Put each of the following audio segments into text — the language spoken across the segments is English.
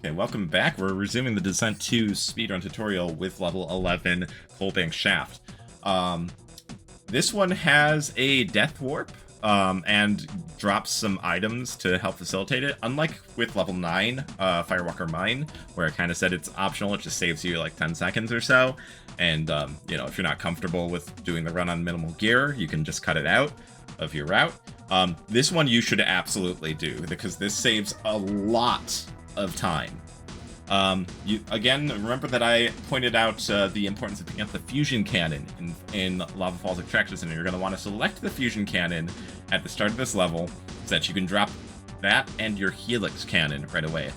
Okay, welcome back. We're resuming the Descent 2 speedrun tutorial with level 11 Coalbank Shaft. This one has a death warp and drops some items to help facilitate it. Unlike with level 9, Firewalker Mine, where it kind of said it's optional, it just saves you like 10 seconds or so. And, you know, if you're not comfortable with doing the run on minimal gear, you can just cut it out of your route. This one you should absolutely do, because this saves a lot of time. Again, remember that I pointed out the importance of picking up the fusion cannon in Lava Falls Extraction Center. You're going to want to select the fusion cannon at the start of this level so that you can drop that and your helix cannon right away.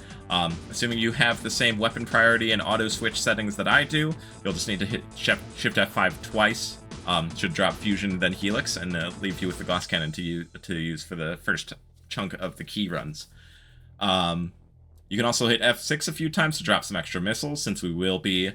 Assuming you have the same weapon priority and auto switch settings that I do, you'll just need to hit Shift F5 twice. Should drop fusion, then helix, and leave you with the Gauss Cannon to use for the first chunk of the key runs. You can also hit F6 a few times to drop some extra missiles, since we will be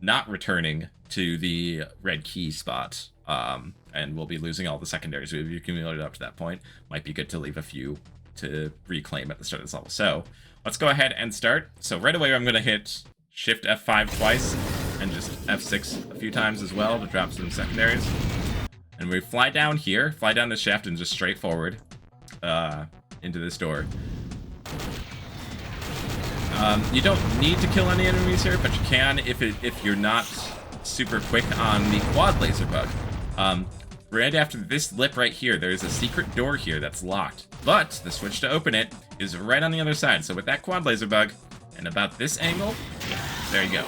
not returning to the red key spot, and we'll be losing all the secondaries we've accumulated up to that point. Might be good to leave a few to reclaim at the start of this level. So let's go ahead and start. So right away I'm going to hit Shift F5 twice, and just F6 a few times as well to drop some secondaries. And we fly down here, fly down the shaft, and just straight forward into this door. You don't need to kill any enemies here, but you can if you're not super quick on the quad laser bug. Right after this lip right here, there's a secret door here that's locked, but the switch to open it is right on the other side. So with that quad laser bug, and about this angle, there you go.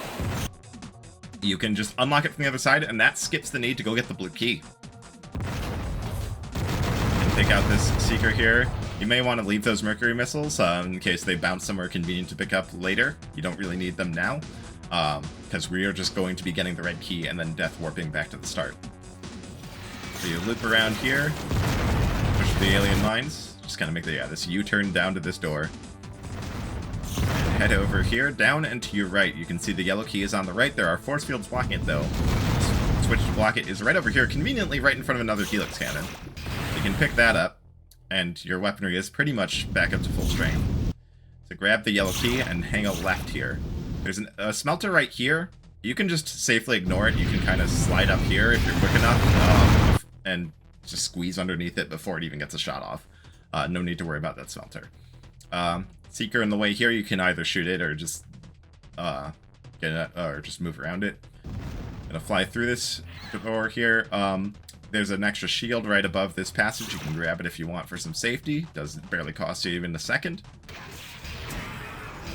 You can just unlock it from the other side, and that skips the need to go get the blue key. And take out this seeker here. You may want to leave those mercury missiles in case they bounce somewhere convenient to pick up later. You don't really need them now, because we are just going to be getting the red key and then death warping back to the start. So you loop around here, push the alien mines, just kind of make this U-turn down to this door. And head over here, down and to your right. You can see the yellow key is on the right. There are force fields blocking it though. Switch to block it is right over here, conveniently right in front of another helix cannon. You can pick that up, and your weaponry is pretty much back up to full strength. So grab the yellow key and hang a left here. There's a smelter right here. You can just safely ignore it. You can kind of slide up here if you're quick enough, and just squeeze underneath it before it even gets a shot off. No need to worry about that smelter. Seeker in the way here, you can either shoot it or just get it, or just move around it. Gonna fly through this door here. There's an extra shield right above this passage. You can grab it if you want for some safety. Doesn't barely cost you even a second.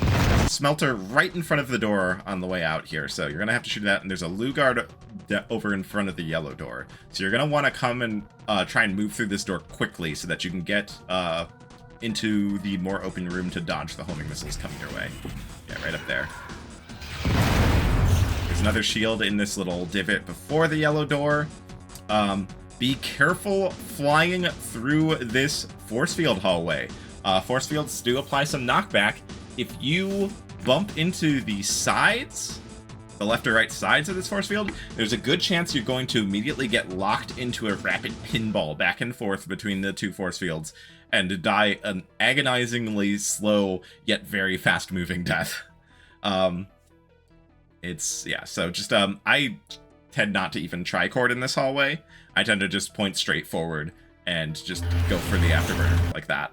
There's a smelter right in front of the door on the way out here, so you're gonna have to shoot that. And there's a Lugard over in front of the yellow door. So you're gonna want to come and try and move through this door quickly so that you can get into the more open room to dodge the homing missiles coming your way. Yeah, right up there. There's another shield in this little divot before the yellow door. Be careful flying through this force field hallway. Force fields do apply some knockback. If you bump into the sides, the left or right sides of this force field, there's a good chance you're going to immediately get locked into a rapid pinball back and forth between the two force fields and die an agonizingly slow yet very fast moving death. So just I tend not to even tricord in this hallway. I tend to just point straight forward and just go for the afterburner like that.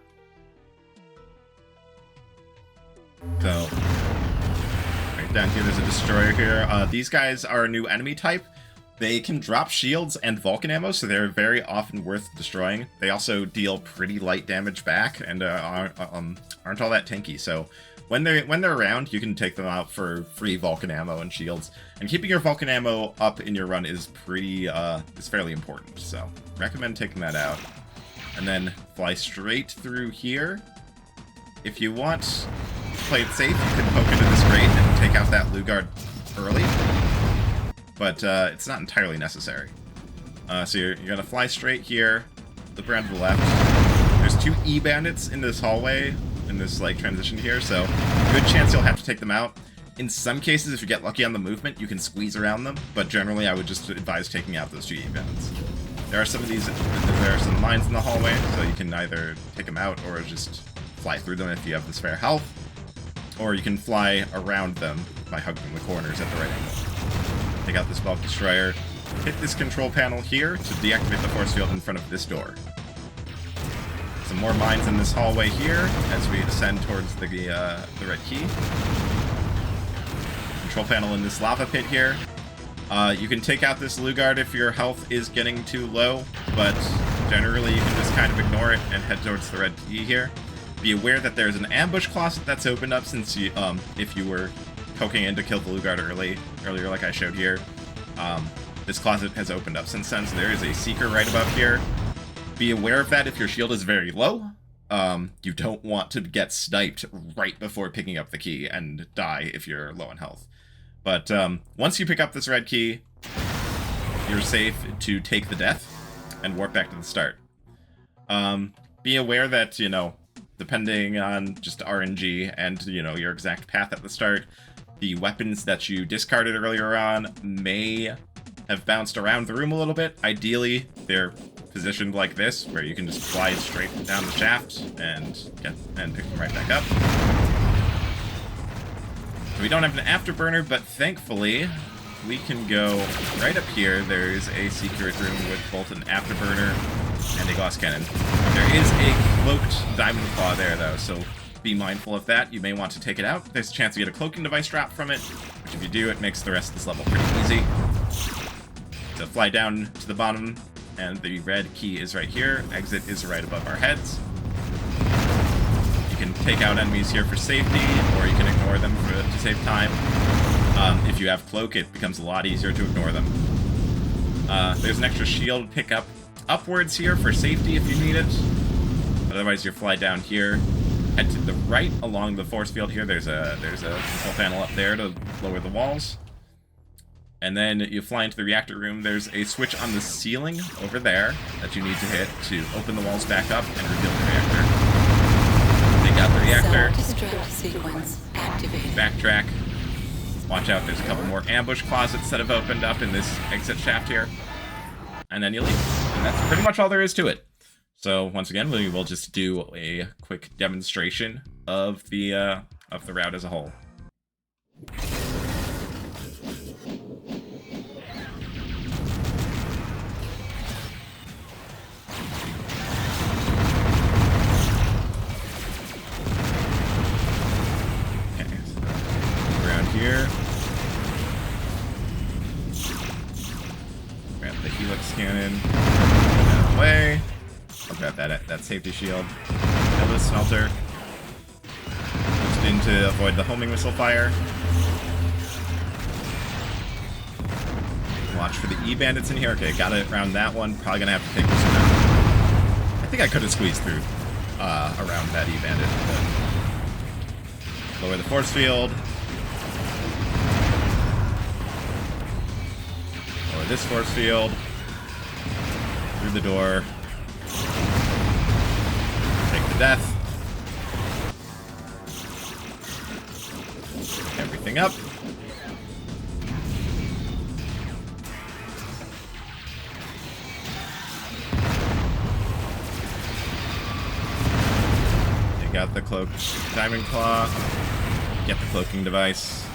So right down here there's a destroyer here. These guys are a new enemy type. They can drop shields and Vulcan ammo, so they're very often worth destroying. They also deal pretty light damage back and aren't all that tanky. So when they're around, you can take them out for free Vulcan ammo and shields. And keeping your Vulcan ammo up in your run is fairly important. So recommend taking that out. And then fly straight through here. If you want to play it safe, you can poke into this grate and take out that Lugard early. But it's not entirely necessary. So you're gonna fly straight here, look around to the left. There's two E-bandits in this hallway, in this like transition here, so good chance you'll have to take them out. In some cases, if you get lucky on the movement, you can squeeze around them, but generally I would just advise taking out those two E-bandits. There are some mines in the hallway, so you can either take them out or just fly through them if you have the spare health. or you can fly around them by hugging the corners at the right angle. Take out this bulk destroyer, hit this control panel here to deactivate the force field in front of this door. Some more mines in this hallway here as we descend towards the red key. Control panel in this lava pit here. You can take out this Lugard if your health is getting too low, but generally you can just kind of ignore it and head towards the red key here. Be aware that there's an ambush closet that's opened up since you, if you were poking in to kill the Lugard earlier like I showed here. This closet has opened up since then, so there is a seeker right above here. Be aware of that if your shield is very low. You don't want to get sniped right before picking up the key and die if you're low on health. But once you pick up this red key, you're safe to take the death and warp back to the start. Be aware that, you know, depending on just RNG and, you know, your exact path at the start, the weapons that you discarded earlier on may have bounced around the room a little bit. Ideally, they're positioned like this, where you can just fly straight down the shaft and pick them right back up. So we don't have an afterburner, but thankfully, we can go right up here. There's a secret room with both an afterburner and a Gauss Cannon. There is a cloaked diamond claw there, though, so be mindful of that. You may want to take it out. There's a chance to get a cloaking device drop from it, which if you do, it makes the rest of this level pretty easy. So fly down to the bottom, and the red key is right here. Exit is right above our heads. You can take out enemies here for safety, or you can ignore them to save time. If you have cloak, it becomes a lot easier to ignore them. There's an extra shield pickup upwards here for safety if you need it. Otherwise, you fly down here. Head to the right along the force field here. There's a control panel up there to lower the walls. And then you fly into the reactor room. There's a switch on the ceiling over there that you need to hit to open the walls back up and reveal the reactor. Take out the reactor. Self-destruct sequence activated. Backtrack. Watch out, there's a couple more ambush closets that have opened up in this exit shaft here. And then you leave. And that's pretty much all there is to it. So once again, we will just do a quick demonstration of the route as a whole. Okay, so around here. Grab the helix cannon. That way. I'll grab that safety shield. Kill this smelter. Just in to avoid the homing missile fire. Watch for the E-bandits in here. Okay, got it around that one. Probably gonna have to take this one out. I think I could have squeezed through around that E-bandit. Lower the force field. Lower this force field. Through the door. Take the death. Pick everything up. Take out the cloaked diamond claw. Get the cloaking device.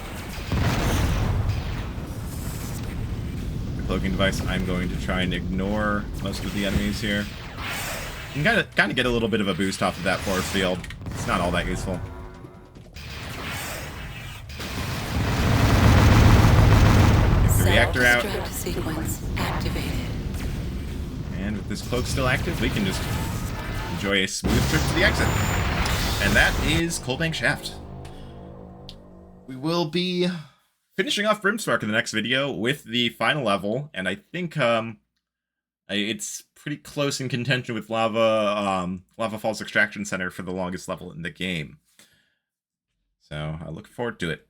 The cloaking device, I'm going to try and ignore most of the enemies here. You can kind of get a little bit of a boost off of that force field. It's not all that useful. Get the reactor out. Self-destruct sequence activated. And with this cloak still active, we can just enjoy a smooth trip to the exit. And that is Coalbank Shaft. We will be finishing off Brimspark in the next video with the final level, and I think it's pretty close in contention with Lava Falls Extraction Center for the longest level in the game. So I look forward to it.